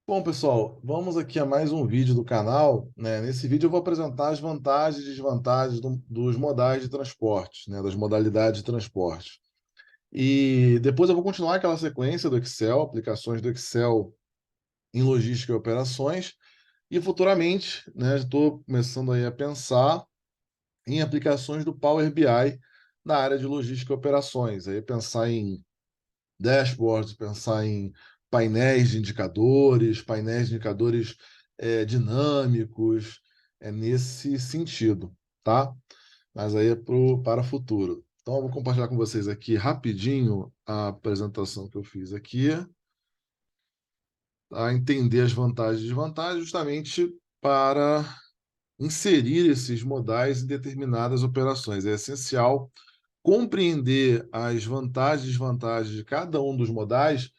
Bom, pessoal, vamos aqui a mais um vídeo do canal, né? Nesse vídeo eu vou apresentar as vantagens e desvantagens dos modais de transporte, né? Das modalidades de transporte. E depois eu vou continuar aquela sequência do Excel, aplicações do Excel em logística e operações. E futuramente, né, estou começando aí a pensar em aplicações do Power BI na área de logística e operações. Aí pensar em dashboards, pensar em painéis de indicadores dinâmicos, nesse sentido, tá? Mas aí é para o futuro. Então, eu vou compartilhar com vocês aqui rapidinho a apresentação que eu fiz aqui, a entender as vantagens e desvantagens, justamente para inserir esses modais em determinadas operações. É essencial compreender as vantagens e desvantagens de cada um dos modais,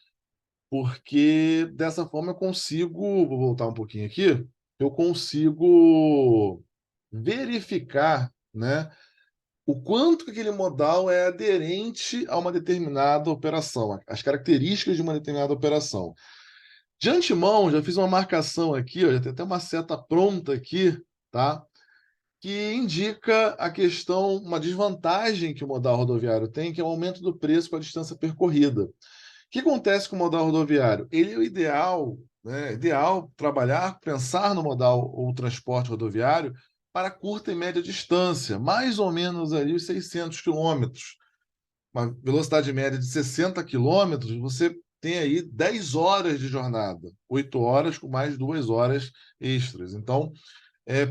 porque dessa forma eu consigo, vou voltar um pouquinho aqui, eu consigo verificar, né, o quanto que aquele modal é aderente a uma determinada operação, as características de uma determinada operação. De antemão, já fiz uma marcação aqui, ó, já tem até uma seta pronta aqui, tá? Que indica a questão, uma desvantagem que o modal rodoviário tem, que é o aumento do preço com a distância percorrida. O que acontece com o modal rodoviário? Ele é o ideal, né? Ideal trabalhar, pensar no modal ou transporte rodoviário para curta e média distância, mais ou menos ali os 600 quilômetros. Uma velocidade média de 60 quilômetros, você tem aí 10 horas de jornada, 8 horas com mais 2 horas extras. Então,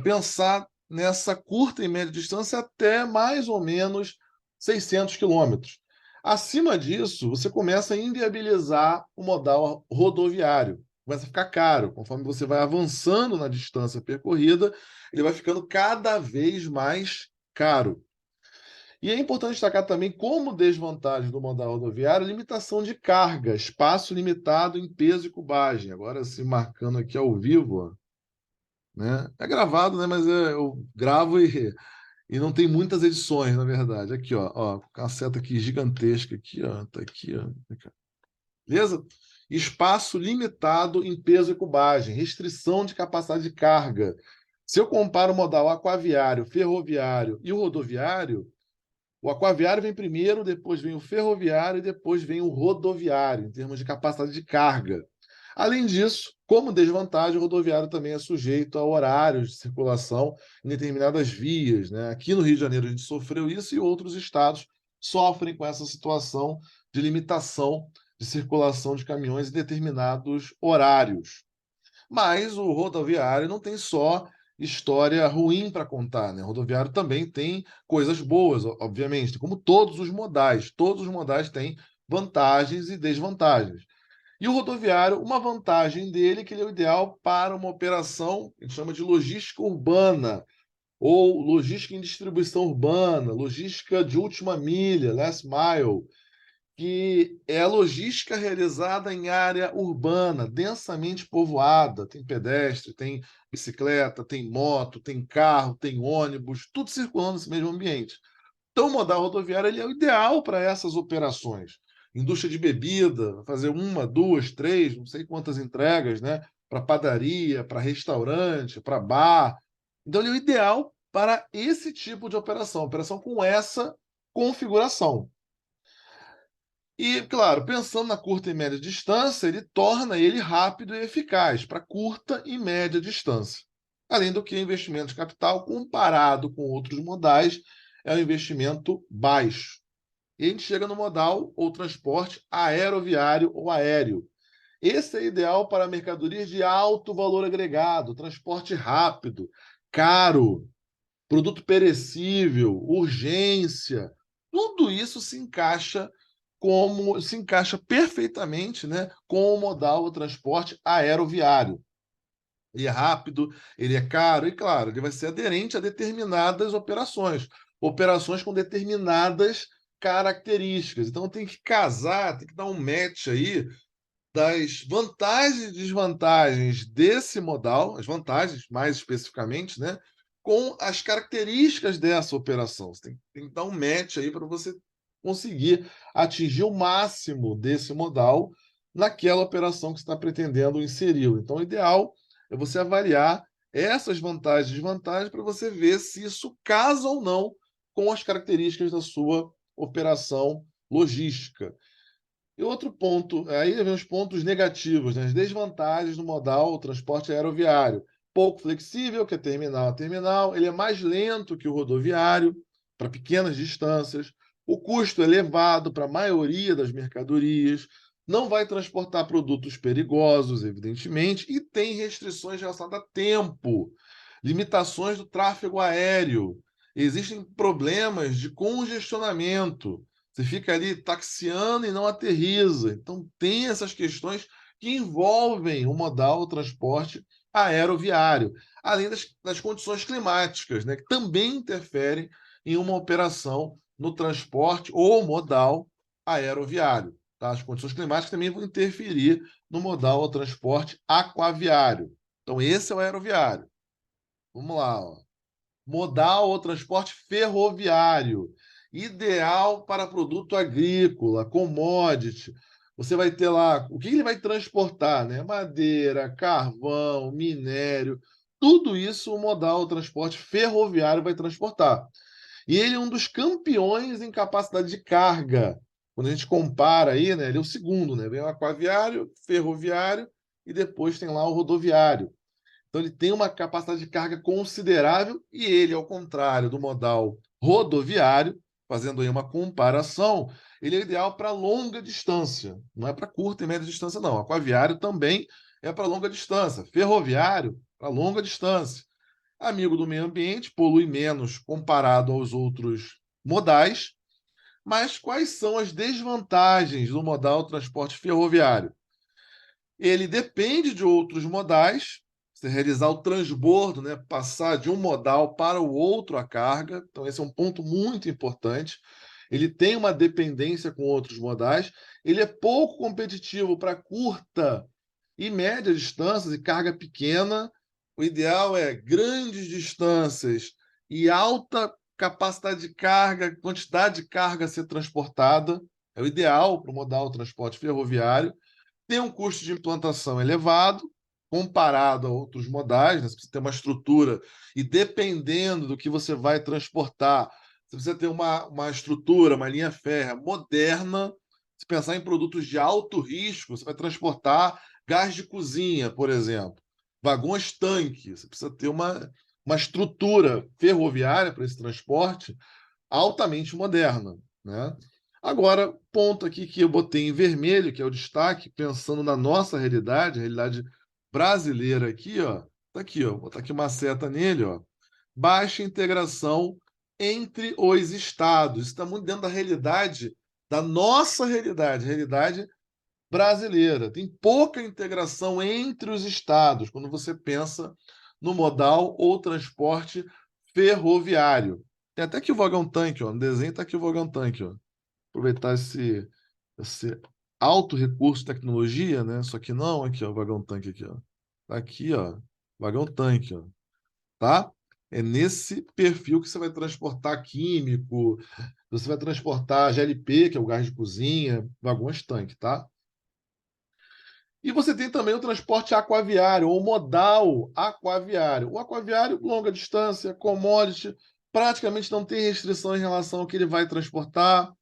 pensar nessa curta e média distância até mais ou menos 600 quilômetros. Acima disso, você começa a inviabilizar o modal rodoviário. Começa a ficar caro. Conforme você vai avançando na distância percorrida, ele vai ficando cada vez mais caro. E é importante destacar também, como desvantagem do modal rodoviário, limitação de carga, espaço limitado em peso e cubagem. Agora, se marcando aqui ao vivo, ó, né? É gravado, né? Mas eu gravo e não tem muitas edições, na verdade. Aqui, ó, com a seta aqui gigantesca aqui, ó, tá aqui, ó. Aqui, ó. Beleza? Espaço limitado em peso e cubagem, restrição de capacidade de carga. Se eu comparo o modal aquaviário, ferroviário e o rodoviário, o aquaviário vem primeiro, depois vem o ferroviário e depois vem o rodoviário, em termos de capacidade de carga. Além disso, como desvantagem, o rodoviário também é sujeito a horários de circulação em determinadas vias, né? Aqui no Rio de Janeiro a gente sofreu isso e outros estados sofrem com essa situação de limitação de circulação de caminhões em determinados horários. Mas o rodoviário não tem só história ruim para contar, né? O rodoviário também tem coisas boas, obviamente, como todos os modais. Todos os modais têm vantagens e desvantagens. E o rodoviário, uma vantagem dele é que ele é o ideal para uma operação que a gente chama de logística urbana, ou logística em distribuição urbana, logística de última milha, last mile, que é a logística realizada em área urbana, densamente povoada. Tem pedestre, tem bicicleta, tem moto, tem carro, tem ônibus, tudo circulando nesse mesmo ambiente. Então, o modal rodoviário ele é o ideal para essas operações. Indústria de bebida, fazer uma, duas, três, não sei quantas entregas, né? Para padaria, para restaurante, para bar. Então, ele é o ideal para esse tipo de operação com essa configuração. E, claro, pensando na curta e média distância, ele torna ele rápido e eficaz para curta e média distância. Além do que, o investimento de capital, comparado com outros modais, é um investimento baixo. E a gente chega no modal ou transporte aeroviário ou aéreo. Esse é ideal para mercadorias de alto valor agregado, transporte rápido, caro, produto perecível, urgência. Tudo isso se encaixa perfeitamente, né, com o modal do transporte aeroviário. Ele é rápido, ele é caro e, claro, ele vai ser aderente a determinadas operações, operações com determinadas características. Então tem que casar, tem que dar um match aí das vantagens e desvantagens desse modal, as vantagens mais especificamente, né, com as características dessa operação. Você tem que dar um match aí para você conseguir atingir o máximo desse modal naquela operação que você está pretendendo inserir. Então, o ideal é você avaliar essas vantagens e desvantagens para você ver se isso casa ou não com as características da sua operação logística. E outro ponto, aí vem os pontos negativos, né? As desvantagens do modal transporte aeroviário. Pouco flexível, que é terminal a terminal, ele é mais lento que o rodoviário para pequenas distâncias, o custo é elevado para a maioria das mercadorias, não vai transportar produtos perigosos, evidentemente, e tem restrições relacionadas a tempo, limitações do tráfego aéreo, existem problemas de congestionamento. Você fica ali taxiando e não aterriza. Então, tem essas questões que envolvem o modal o transporte aeroviário, além das condições climáticas, né, que também interferem em uma operação no transporte ou modal aeroviário. Tá? As condições climáticas também vão interferir no modal o transporte aquaviário. Então, esse é o aeroviário. Vamos lá, ó. Modal ou transporte ferroviário, ideal para produto agrícola, commodity. Você vai ter lá o que ele vai transportar, né? Madeira, carvão, minério, tudo isso o modal ou transporte ferroviário vai transportar. E ele é um dos campeões em capacidade de carga. Quando a gente compara aí, né, ele é o segundo, né? Vem o aquaviário, ferroviário e depois tem lá o rodoviário. Então, ele tem uma capacidade de carga considerável e ele, ao contrário do modal rodoviário, fazendo aí uma comparação, ele é ideal para longa distância, não é para curta e média distância, não. Aquaviário também é para longa distância, ferroviário para longa distância. Amigo do meio ambiente, polui menos comparado aos outros modais, mas quais são as desvantagens do modal transporte ferroviário? Ele depende de outros modais, você realizar o transbordo, né, passar de um modal para o outro a carga. Então, esse é um ponto muito importante. Ele tem uma dependência com outros modais. Ele é pouco competitivo para curta e média distâncias e carga pequena. O ideal é grandes distâncias e alta capacidade de carga, quantidade de carga a ser transportada. É o ideal para o modal transporte ferroviário. Tem um custo de implantação elevado, comparado a outros modais, né? Você precisa ter uma estrutura, e dependendo do que você vai transportar, você precisa ter uma estrutura, uma linha férrea moderna. Se pensar em produtos de alto risco, você vai transportar gás de cozinha, por exemplo, vagões tanque, você precisa ter uma estrutura ferroviária para esse transporte altamente moderna, né? Agora, ponto aqui que eu botei em vermelho, que é o destaque, pensando na nossa realidade, a realidade brasileira aqui, ó, tá aqui, ó, vou botar aqui uma seta nele, ó. Baixa integração entre os estados. Isso está muito dentro da realidade, da nossa realidade, realidade brasileira. Tem pouca integração entre os estados quando você pensa no modal ou transporte ferroviário. Tem até aqui o vagão-tanque, ó. No desenho está aqui o vagão-tanque, ó. Aproveitar esse alto recurso de tecnologia, né? Só que não, aqui, ó, o vagão-tanque aqui, ó. Tá aqui, ó, vagão-tanque, ó. Tá? É nesse perfil que você vai transportar químico, você vai transportar GLP, que é o gás de cozinha, vagões-tanque, tá? E você tem também o transporte aquaviário, ou modal aquaviário. O aquaviário, longa distância, commodity, praticamente não tem restrição em relação ao que ele vai transportar.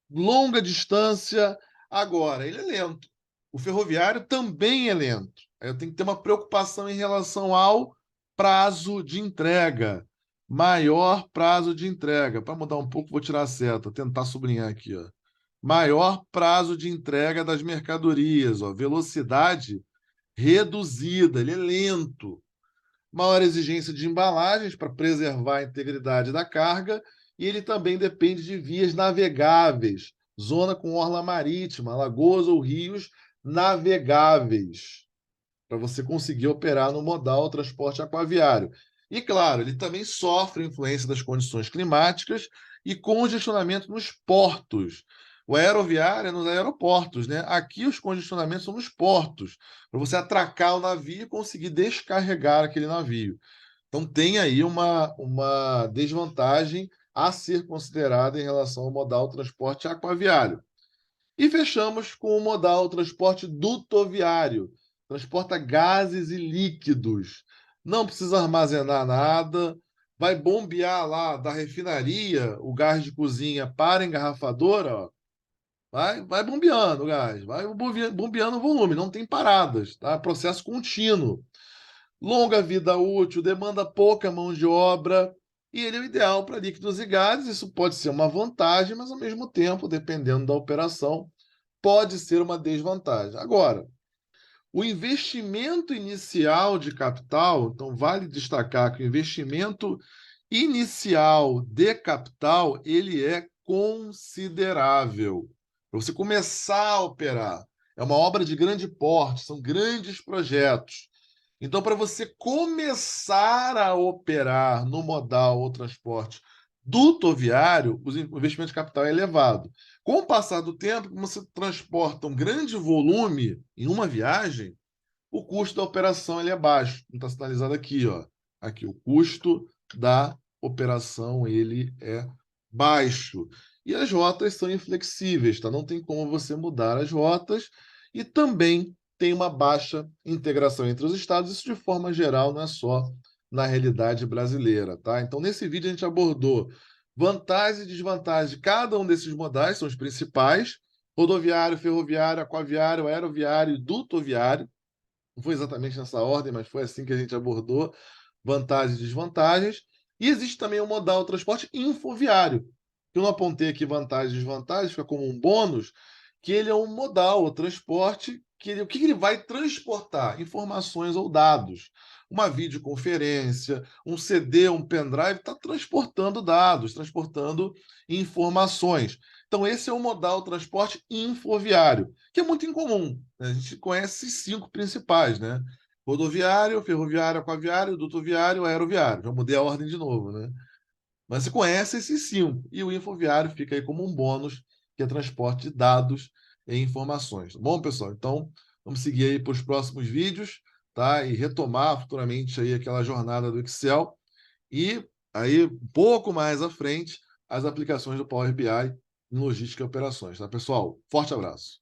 Longa distância, agora, ele é lento. O ferroviário também é lento. Aí eu tenho que ter uma preocupação em relação ao prazo de entrega. Maior prazo de entrega. Para mudar um pouco, vou tirar a seta, tentar sublinhar aqui, ó. Maior prazo de entrega das mercadorias, ó. Velocidade reduzida, ele é lento. Maior exigência de embalagens para preservar a integridade da carga, e ele também depende de vias navegáveis, zona com orla marítima, lagoas ou rios navegáveis, para você conseguir operar no modal transporte aquaviário. E, claro, ele também sofre influência das condições climáticas e congestionamento nos portos. O aeroviário é nos aeroportos, né? Aqui os congestionamentos são nos portos, para você atracar o navio e conseguir descarregar aquele navio. Então, tem aí uma desvantagem a ser considerada em relação ao modal transporte aquaviário. E fechamos com o modal transporte dutoviário. Transporta gases e líquidos. Não precisa armazenar nada. Vai bombear lá da refinaria o gás de cozinha para a engarrafadora, ó. Vai bombeando o gás, vai bombeando o volume, não tem paradas, tá? Processo contínuo. Longa vida útil, demanda pouca mão de obra e ele é o ideal para líquidos e gases. Isso pode ser uma vantagem, mas ao mesmo tempo, dependendo da operação, pode ser uma desvantagem. Agora, o investimento inicial de capital, então vale destacar que o investimento inicial de capital, ele é considerável. Para você começar a operar, é uma obra de grande porte, são grandes projetos. Então, para você começar a operar no modal ou transporte dutoviário, o investimento de capital é elevado. Com o passar do tempo, como você transporta um grande volume em uma viagem, o custo da operação ele é baixo. Não está sinalizado aqui, ó. Aqui, o custo da operação ele é baixo. E as rotas são inflexíveis, tá? Não tem como você mudar as rotas e também tem uma baixa integração entre os estados. Isso de forma geral, não é só na realidade brasileira, tá? Então, nesse vídeo a gente abordou vantagens e desvantagens de cada um desses modais, são os principais: rodoviário, ferroviário, aquaviário, aeroviário e dutoviário. Não foi exatamente nessa ordem, mas foi assim que a gente abordou vantagens e desvantagens. E existe também o modal transporte infoviário, que eu não apontei aqui vantagens e desvantagens, fica como um bônus, que ele é um modal, o transporte, o que ele vai transportar? Informações ou dados. Uma videoconferência, um CD, um pendrive, está transportando dados, transportando informações. Então, esse é o modal transporte infoviário, que é muito incomum, né? A gente conhece esses 5 principais, né? Rodoviário, ferroviário, aquaviário, dutoviário, aeroviário. Já mudei a ordem de novo, né? Mas você conhece esses 5. E o infoviário fica aí como um bônus, que é transporte de dados e informações. Tá bom, pessoal? Então, vamos seguir aí para os próximos vídeos, tá? E retomar futuramente aí aquela jornada do Excel. E aí, um pouco mais à frente, as aplicações do Power BI em logística e operações, tá, pessoal? Forte abraço.